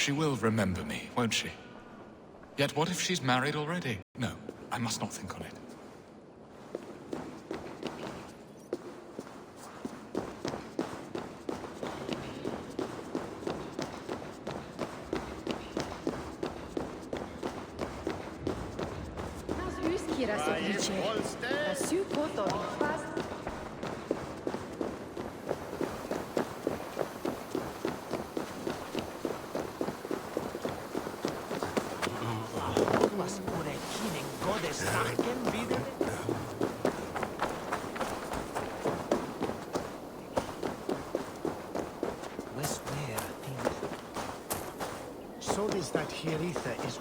She will remember me, won't she? Yet what if she's married already? No, I must not think on it. So is that Ellette is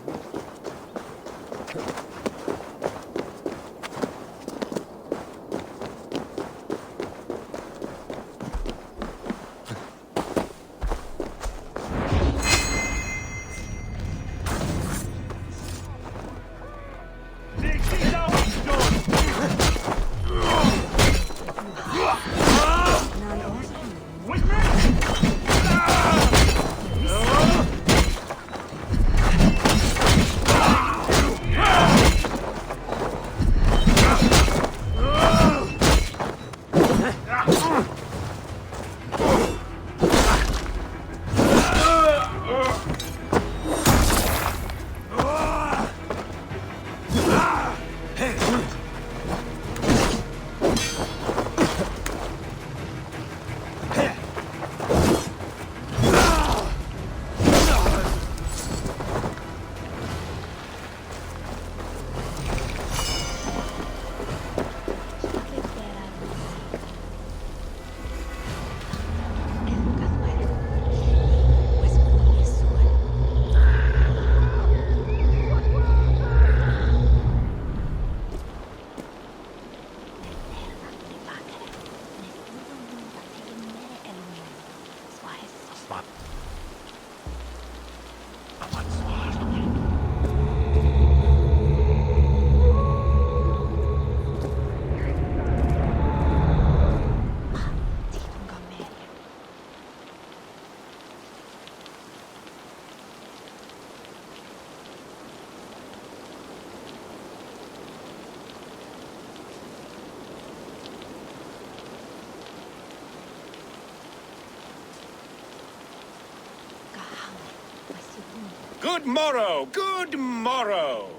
Good morrow! Good morrow!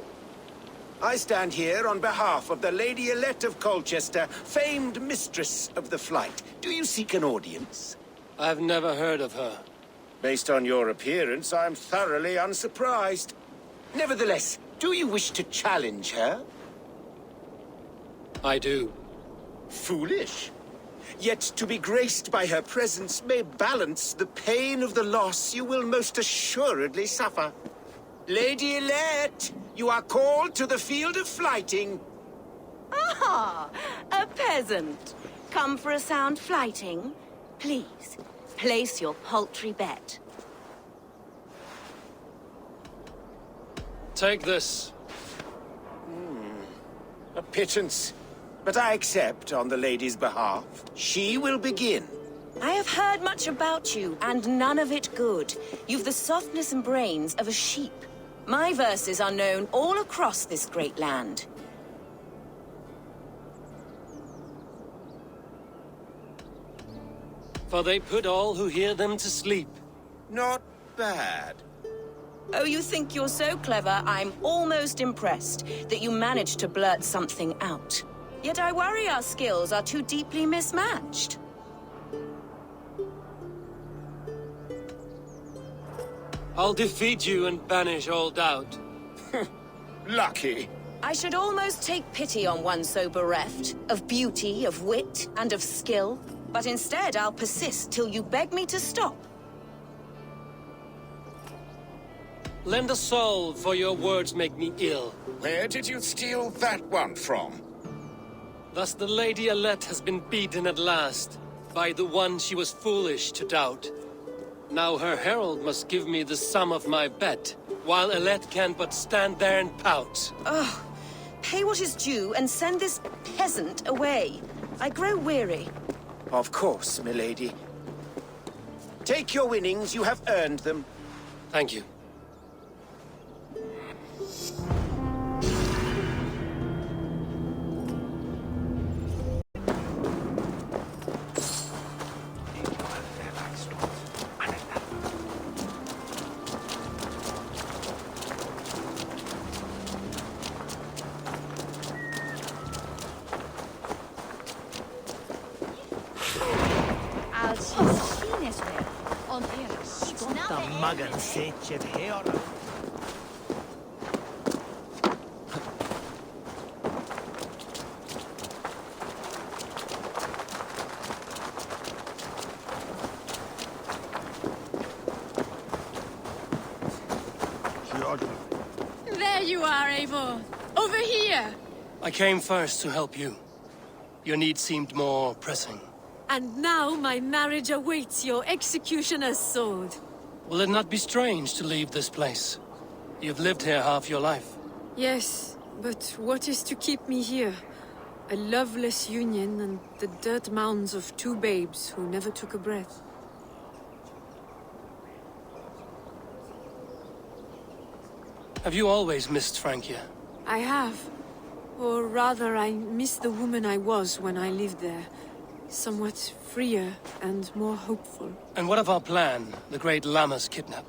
I stand here on behalf of the Lady Ellette of Colchester, famed mistress of the flight. Do you seek an audience? I've never heard of her. Based on your appearance, I'm thoroughly unsurprised. Nevertheless, do you wish to challenge her? I do. Foolish. Yet to be graced by her presence may balance the pain of the loss you will most assuredly suffer. Lady Ellette, you are called to the field of flyting. Ah, a peasant. Come for a sound flyting? Please, place your paltry bet. Take this. A pittance. But I accept on the lady's behalf. She will begin. I have heard much about you, and none of it good. You've the softness and brains of a sheep. My verses are known all across this great land. For they put all who hear them to sleep. Not bad. Oh, you think you're so clever, I'm almost impressed that you managed to blurt something out. Yet I worry our skills are too deeply mismatched. I'll defeat you and banish all doubt. Lucky. I should almost take pity on one so bereft, of beauty, of wit, and of skill. But instead I'll persist till you beg me to stop. Lend a soul, for your words make me ill. Where did you steal that one from? Thus the Lady Ellette has been beaten at last, by the one she was foolish to doubt. Now her herald must give me the sum of my bet, while Ellette can but stand there and pout. Ugh. Pay what is due and send this peasant away. I grow weary. Of course, milady. Take your winnings, you have earned them. Thank you. Skonta magan setjet hera. There you are, Eivor. Over here. I came first to help you. Your need seemed more pressing. And now my marriage awaits your executioner's sword. Will it not be strange to leave this place? You've lived here half your life. Yes, but what is to keep me here? A loveless union and the dirt mounds of two babes who never took a breath. Have you always missed Francia? I have. Or rather, I miss the woman I was when I lived there. Somewhat freer and more hopeful. And what of our plan, the great Lamma's kidnap?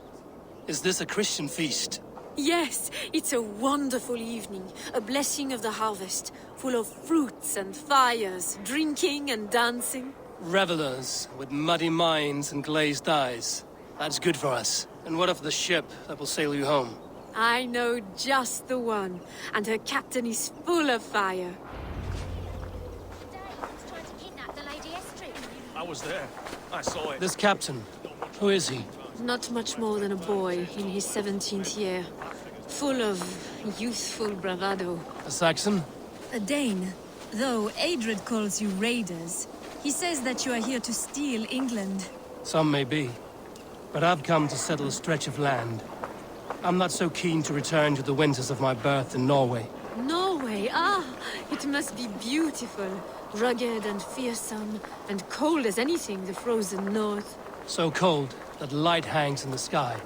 Is this a Christian feast? Yes, it's a wonderful evening. A blessing of the harvest, full of fruits and fires, drinking and dancing. Revelers with muddy minds and glazed eyes. That's good for us. And what of the ship that will sail you home? I know just the one, and her captain is full of fire. I was there. I saw it. This captain, who is he? Not much more than a boy in his 17th year. Full of youthful bravado. A Saxon? A Dane. Though Adred calls you raiders. He says that you are here to steal England. Some may be. But I've come to settle a stretch of land. I'm not so keen to return to the winters of my birth in Norway. Norway? Ah, it must be beautiful. Rugged and fearsome, and cold as anything, the frozen north. So cold that light hangs in the sky.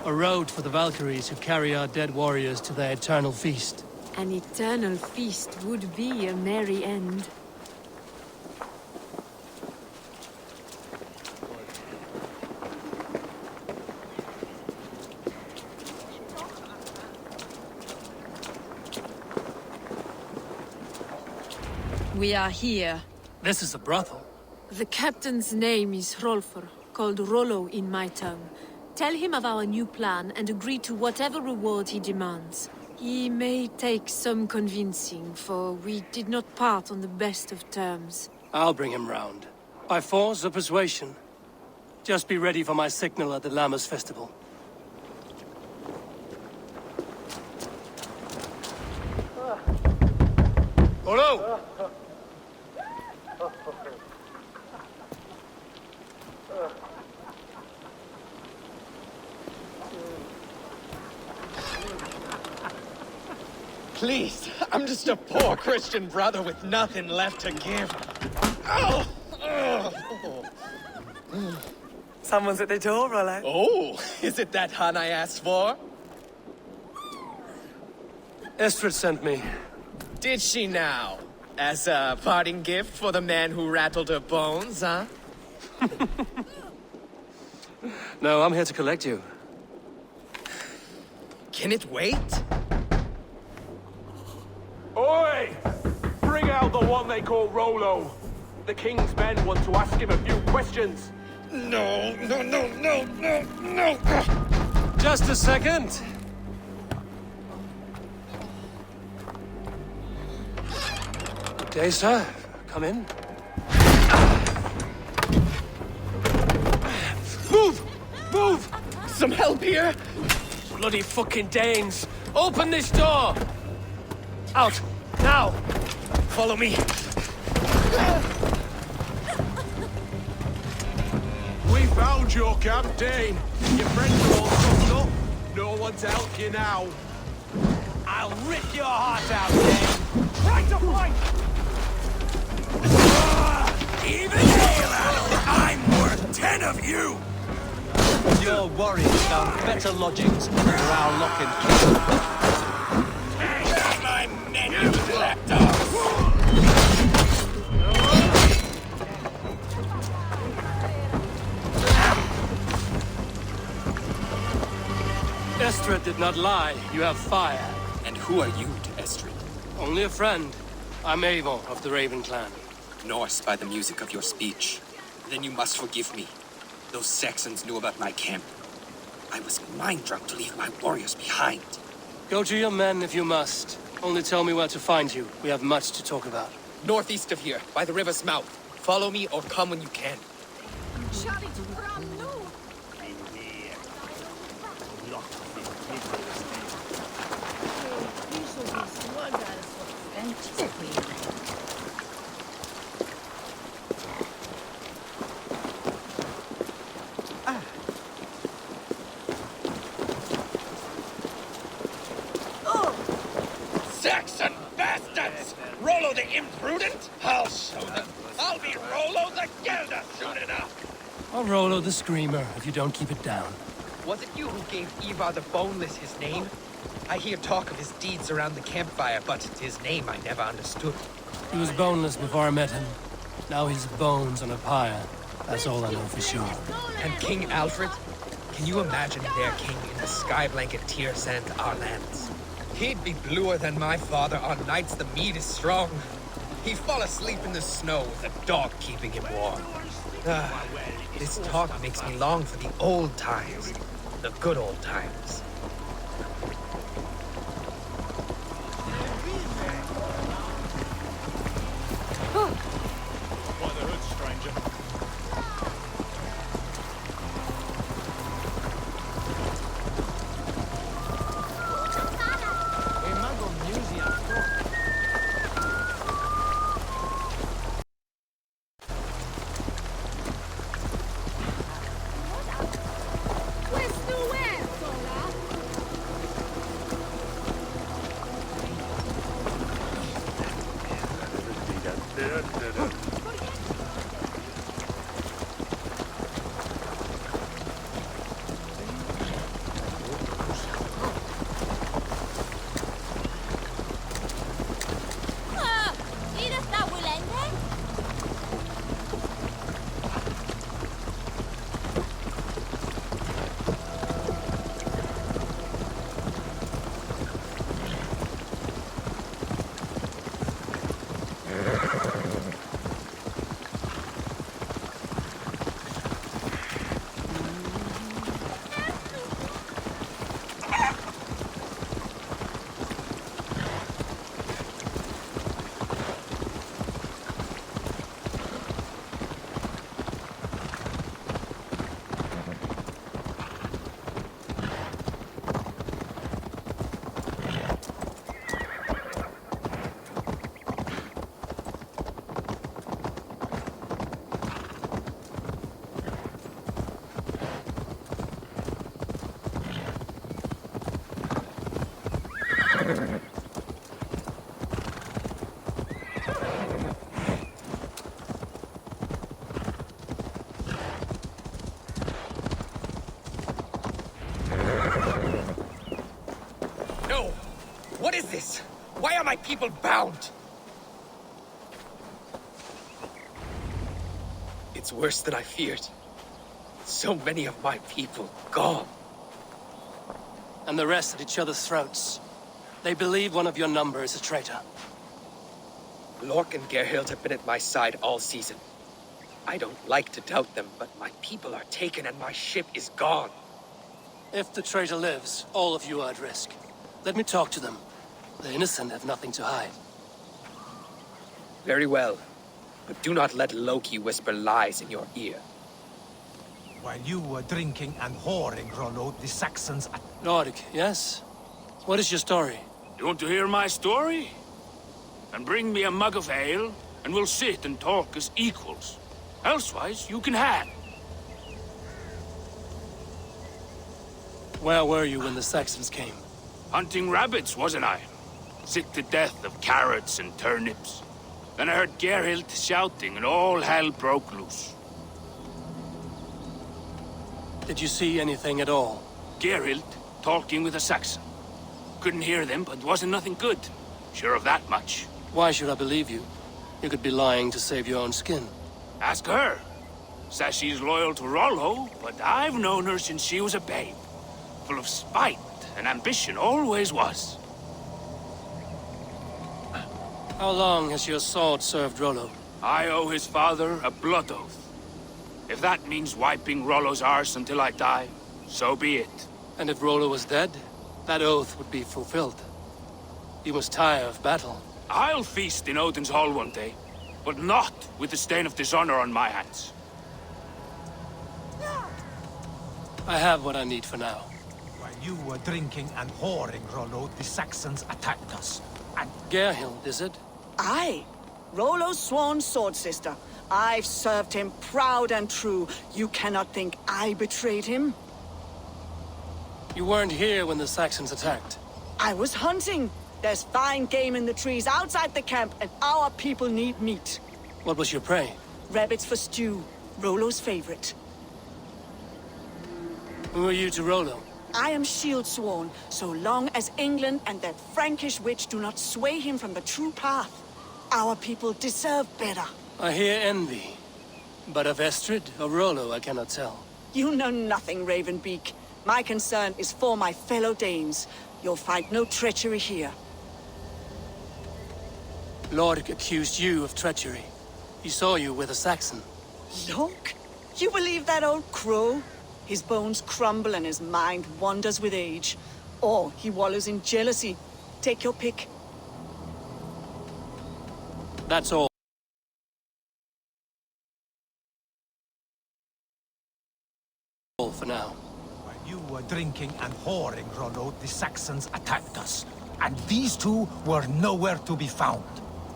A road for the Valkyries who carry our dead warriors to their eternal feast. An eternal feast would be a merry end. We are here. This is a brothel. The captain's name is Hrolfr, called Rollo in my tongue. Tell him of our new plan and agree to whatever reward he demands. He may take some convincing, for we did not part on the best of terms. I'll bring him round. By force or persuasion. Just be ready for my signal at the Lammas festival. Rollo! Please, I'm just a poor Christian brother with nothing left to give. Oh! Someone's at the door, Rollo. Oh, is it that hun I asked for? Estrid sent me. Did she now? As a parting gift for the man who rattled her bones, huh? No, I'm here to collect you. Can it wait? Oi! Bring out the one they call Rollo. The king's men want to ask him a few questions. No. Just a second. Good day, sir. Come in. Move! Some help here? Bloody fucking Danes! Open this door! Out! Now! Follow me. We found your camp, Dane. Your friends are all cooked up. No one to help you now. I'll rip your heart out, Dane. Right to fight! Even hail, Adam! I'm worth 10 of you! Your warriors found better lodgings under our lock and key. My men, you black dogs! Estrid did not lie. You have fire. And who are you to Estrid? Only a friend. I'm Avon of the Raven clan. Norse by the music of your speech. Then you must forgive me. Those Saxons knew about my camp. I was mind-drunk to leave my warriors behind. Go to your men if you must. Only tell me where to find you. We have much to talk about. Northeast of here, by the river's mouth. Follow me or come when you can. Saxon bastards! Rollo the imprudent? I'll show them. I'll be Rollo the Gelder soon enough. I'll Rollo the Screamer if you don't keep it down. Was it you who gave Ivar the Boneless his name? I hear talk of his deeds around the campfire, but his name I never understood. He was boneless before I met him. Now he's bones on a pyre. That's all I know for sure. And King Alfred? Can you imagine their king in the sky blanket tears and our lands? He'd be bluer than my father on nights the mead is strong. He'd fall asleep in the snow with a dog keeping him warm. This talk makes me long for the old times. The good old times. No! What is this? Why are my people bound? It's worse than I feared. So many of my people gone. And the rest at each other's throats. They believe one of your number is a traitor. Lork and Gerhild have been at my side all season. I don't like to doubt them, but my people are taken and my ship is gone. If the traitor lives, all of you are at risk. Let me talk to them. The innocent have nothing to hide. Very well. But do not let Loki whisper lies in your ear. While you were drinking and whoring, Rollo, the Saxons... Nordic, yes? What is your story? You want to hear my story? Then bring me a mug of ale, and we'll sit and talk as equals. Elsewise, you can hang. Where were you when the Saxons came? Hunting rabbits, wasn't I? Sick to death of carrots and turnips. Then I heard Gerhild shouting, and all hell broke loose. Did you see anything at all? Geralt talking with a Saxon. Couldn't hear them, but wasn't nothing good. Sure of that much. Why should I believe you? You could be lying to save your own skin. Ask her. Says she's loyal to Rollo, but I've known her since she was a babe. Full of spite and ambition, always was. How long has your sword served Rollo? I owe his father a blood oath. If that means wiping Rollo's arse until I die, so be it. And if Rollo was dead, that oath would be fulfilled. You must tire of battle. I'll feast in Odin's hall one day, but not with the stain of dishonor on my hands. I have what I need for now. While you were drinking and whoring, Rollo, the Saxons attacked us. And Gerhild, is it? Aye. Rollo's sworn sword sister. I've served him proud and true. You cannot think I betrayed him. You weren't here when the Saxons attacked. I was hunting. There's fine game in the trees outside the camp, and our people need meat. What was your prey? Rabbits for stew. Rollo's favorite. Who are you to Rollo? I am shield sworn, so long as England and that Frankish witch do not sway him from the true path. Our people deserve better. I hear envy. But of Estrid or Rollo, I cannot tell. You know nothing, Ravenbeak. My concern is for my fellow Danes. You'll find no treachery here. Lork accused you of treachery. He saw you with a Saxon. Lork? You believe that old crow? His bones crumble and his mind wanders with age. Or he wallows in jealousy. Take your pick. That's all. For now. while you were drinking and whoring, Rollo, the Saxons attacked us. And these two were nowhere to be found.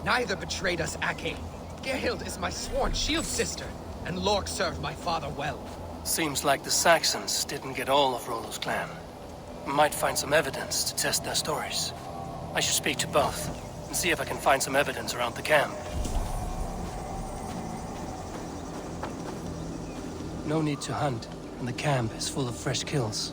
Neither betrayed us, Ake. Gerhild is my sworn shield sister, and Lork served my father well. Seems like the Saxons didn't get all of Rollo's clan. Might find some evidence to test their stories. I should speak to both, and see if I can find some evidence around the camp. No need to hunt, and the camp is full of fresh kills.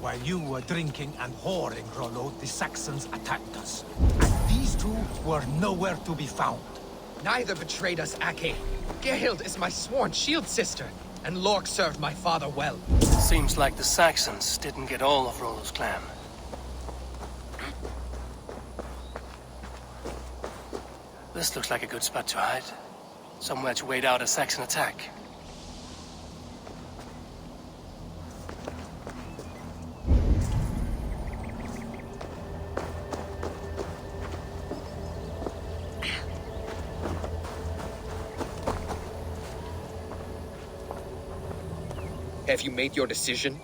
While you were drinking and whoring, Rollo, the Saxons attacked us. And these two were nowhere to be found. Neither betrayed us, Ake. Gerhild is my sworn shield sister, and Lork served my father well. Seems like the Saxons didn't get all of Rollo's clan. This looks like a good spot to hide. Somewhere to wait out a Saxon attack. Have you made your decision?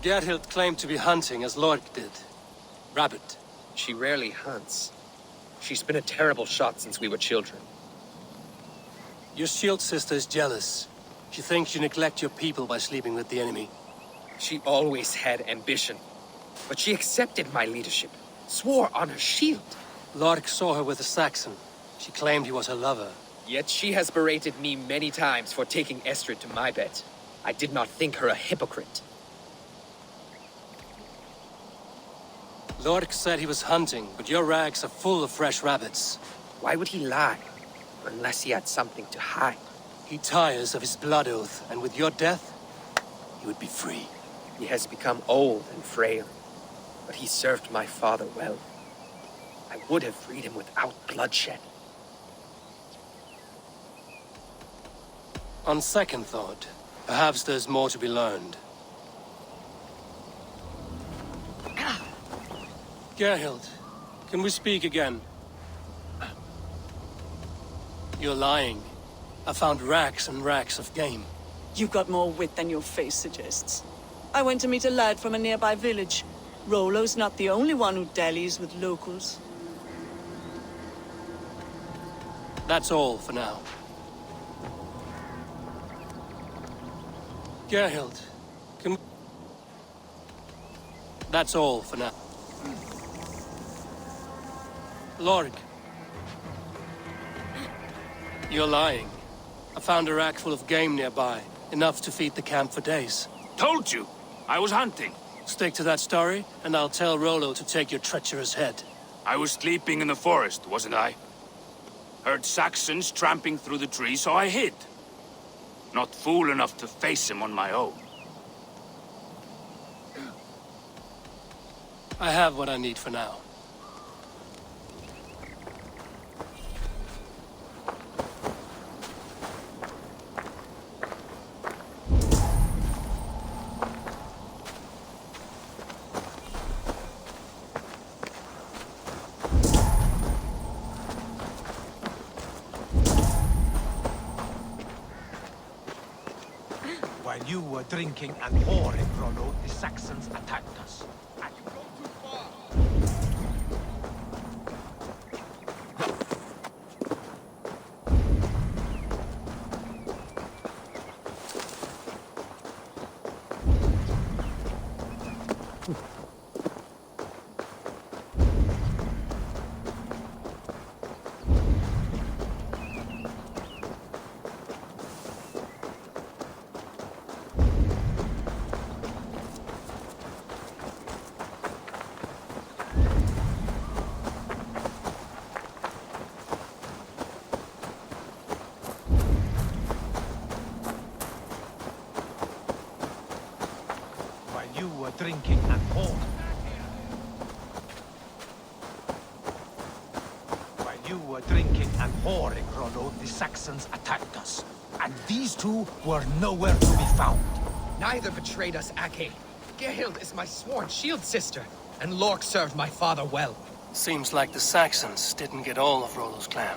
Gerhild claimed to be hunting as Lork did. Rabbit. She rarely hunts. She's been a terrible shot since we were children. Your shield sister is jealous. She thinks you neglect your people by sleeping with the enemy. She always had ambition. But she accepted my leadership, swore on her shield. Lork saw her with a Saxon. She claimed he was her lover. Yet she has berated me many times for taking Estrid to my bed. I did not think her a hypocrite. Lork said he was hunting, but your rags are full of fresh rabbits. Why would he lie? Unless he had something to hide. He tires of his blood oath, and with your death, he would be free. He has become old and frail, but he served my father well. I would have freed him without bloodshed. On second thought, perhaps there's more to be learned. Gerhild, can we speak again? You're lying. I found racks and racks of game. You got more wit than your face suggests. I went to meet a lad from a nearby village. Rollo's not the only one who dallies with locals. That's all for now. Gerhild, can... That's all for now. Lorg. You're lying. I found a rack full of game nearby, enough to feed the camp for days. Told you! I was hunting. Stick to that story, and I'll tell Rollo to take your treacherous head. I was sleeping in the forest, wasn't I? Heard Saxons tramping through the trees, so I hid. Not fool enough to face him on my own. I have what I need for now. While you were drinking and whoring, Rollo, the Saxons attacked us. You were drinking and whoring. While you were drinking and whoring, Rollo, the Saxons attacked us. And these two were nowhere to be found. Neither betrayed us, Ake. Gerhild is my sworn shield sister, and Lork served my father well. Seems like the Saxons didn't get all of Rollo's clan.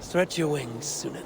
Stretch your wings, Sunan.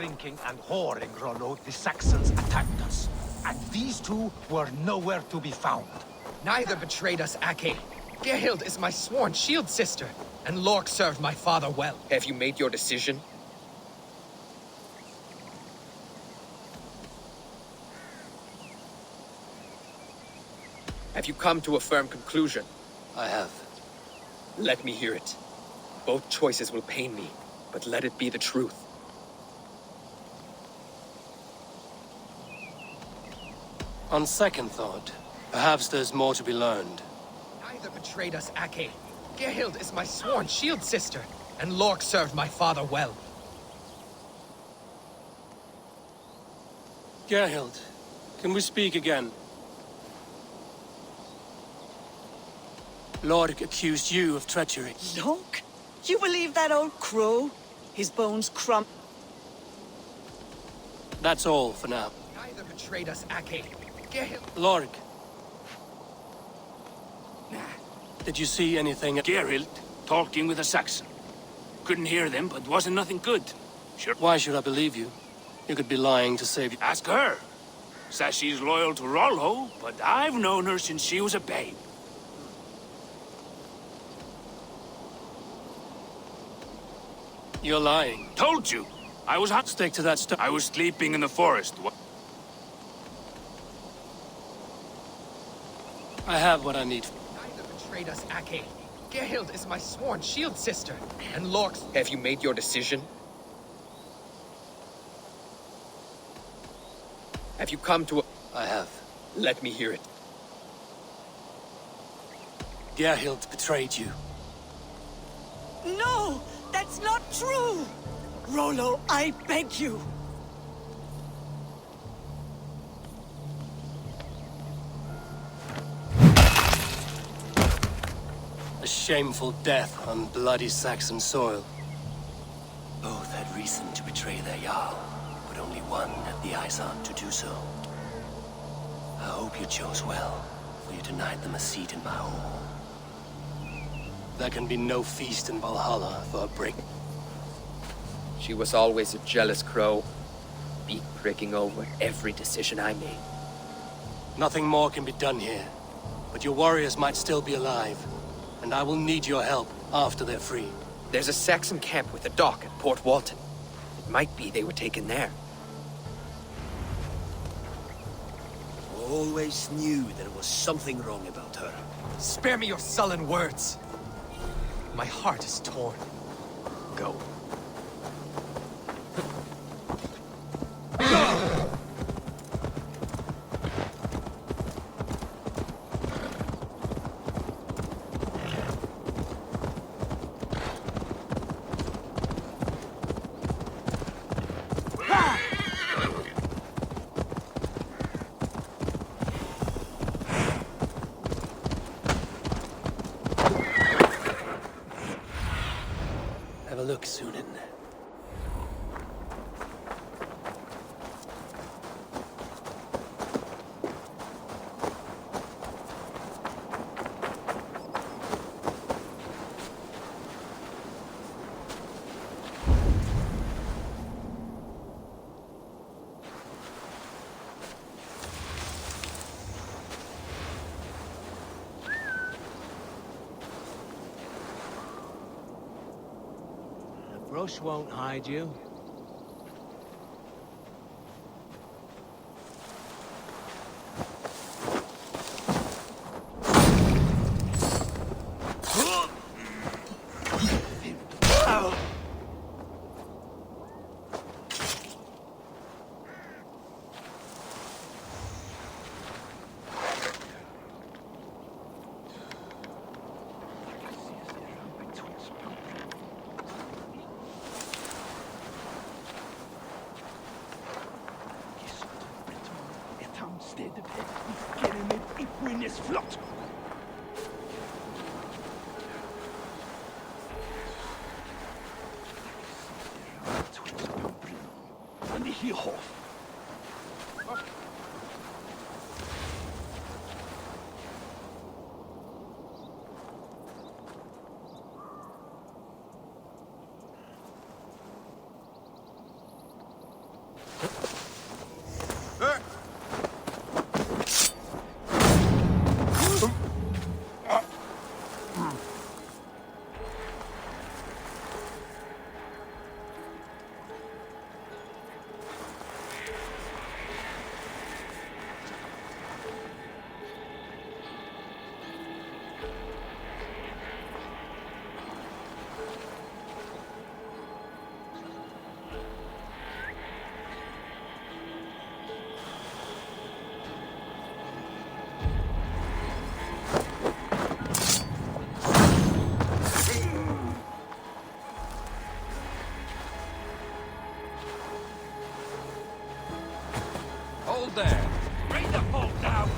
drinking and whoring, Rollo, the Saxons attacked us. And these two were nowhere to be found. Neither betrayed us, Ake. Gerhild is my sworn shield sister, and Lork served my father well. Have you made your decision? Have you come to a firm conclusion? I have. Let me hear it. Both choices will pain me, but let it be the truth. On second thought, perhaps there's more to be learned. Neither betrayed us, Ake. Gerhild is my sworn shield sister, and Lork served my father well. Gerhild, can we speak again? Lork accused you of treachery. Lork? You believe that old crow? His bones crumb... That's all for now. Neither betrayed us, Ake. Gerhild... Lork. Did you see anything? Gerhild talking with a Saxon. Couldn't hear them, but wasn't nothing good. Sure. Why should I believe you? You could be lying to save you. Ask her. Says she's loyal to Rollo, but I've known her since she was a babe. You're lying. Told you. I was hot. Stick to that stuff. I was sleeping in the forest. I have what I need. Neither betrayed us, Ake. Gerhild is my sworn shield sister, and Lork's... Have you made your decision? Have you come to a... I have. Let me hear it. Gerhild betrayed you. No! That's not true! Rollo, I beg you! A shameful death on bloody Saxon soil. Both had reason to betray their Jarl, but only one had the eyes on to do so. I hope you chose well, for you denied them a seat in my hall. There can be no feast in Valhalla for a break. She was always a jealous crow, beak pricking over every decision I made. Nothing more can be done here, but your warriors might still be alive, and I will need your help after they're free. There's a Saxon camp with a dock at Port Walton. It might be they were taken there. Always knew there was something wrong about her. Spare me your sullen words. My heart is torn. Go. Have a look, Sunan. Brush won't hide you. Flott! An ich hier hoff. Hold there! Bring the boat down!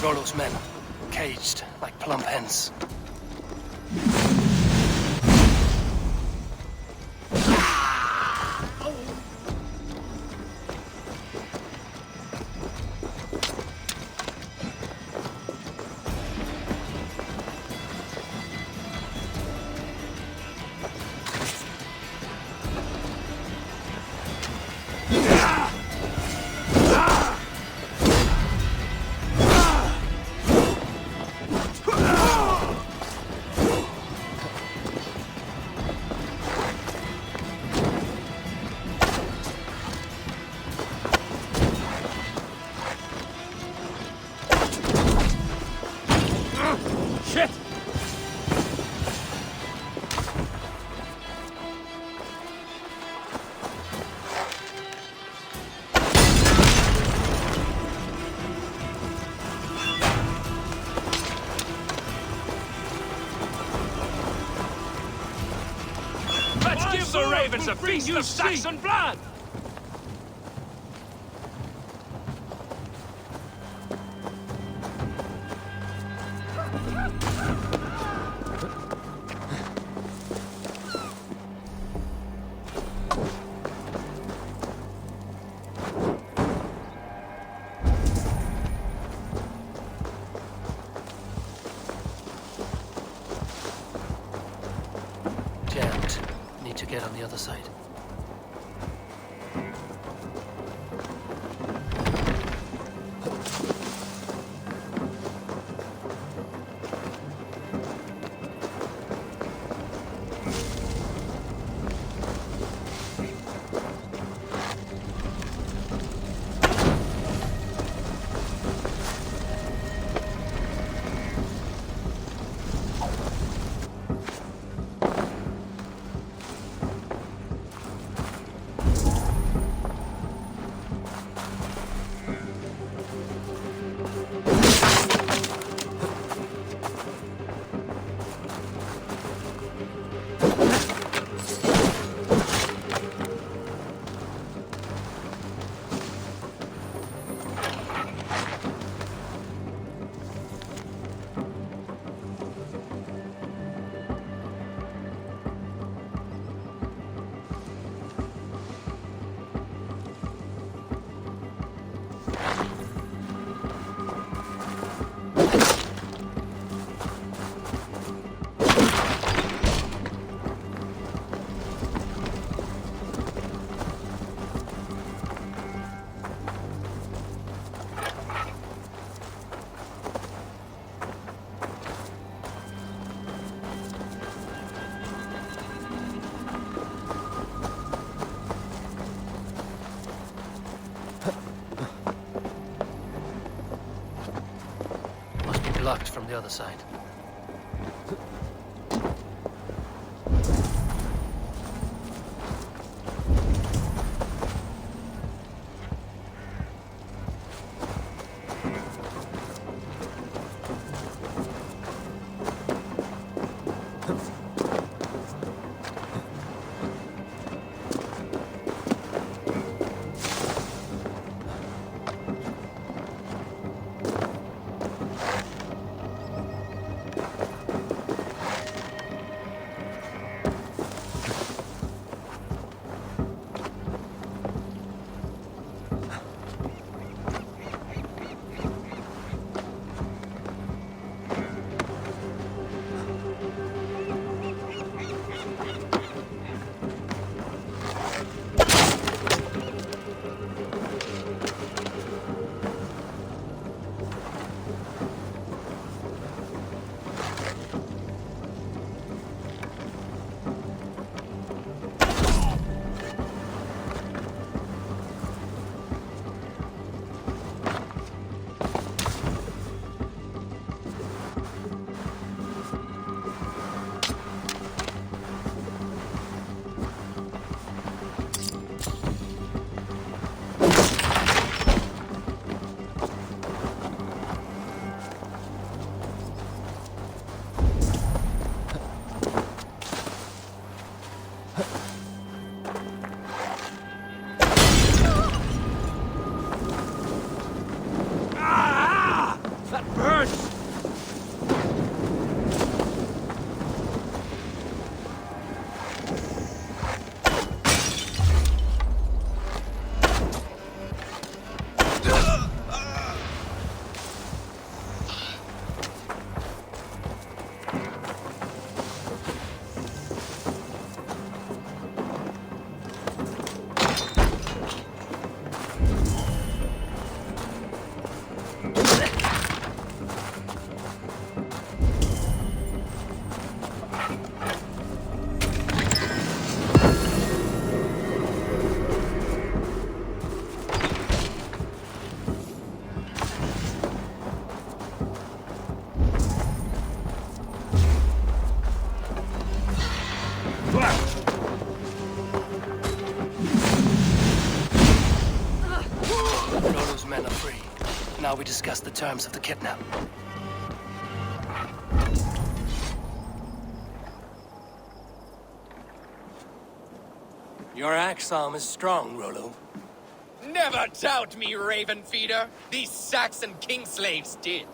Rollo's men, caged like plump hens. Shit! Let's give the ravens a feast of Saxon blood! Jammed. Need to get on the other side. Blocked from the other side. Now we discuss the terms of the kidnap. Your axe arm is strong, Rollo. Never doubt me, Raven Feeder. These Saxon king slaves did.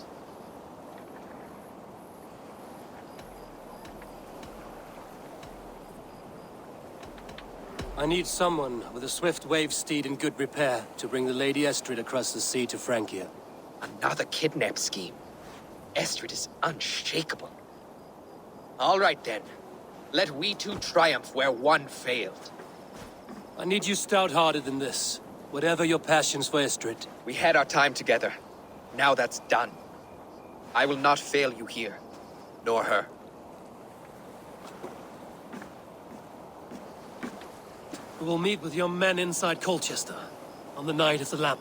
I need someone with a swift wave steed in good repair to bring the Lady Estrid across the sea to Francia. Another kidnap scheme. Estrid is unshakable. All right then. Let we two triumph where one failed. I need you stout-hearted in this, whatever your passions for Estrid. We had our time together. Now that's done. I will not fail you here, nor her. We will meet with your men inside Colchester on the night of the Lamp.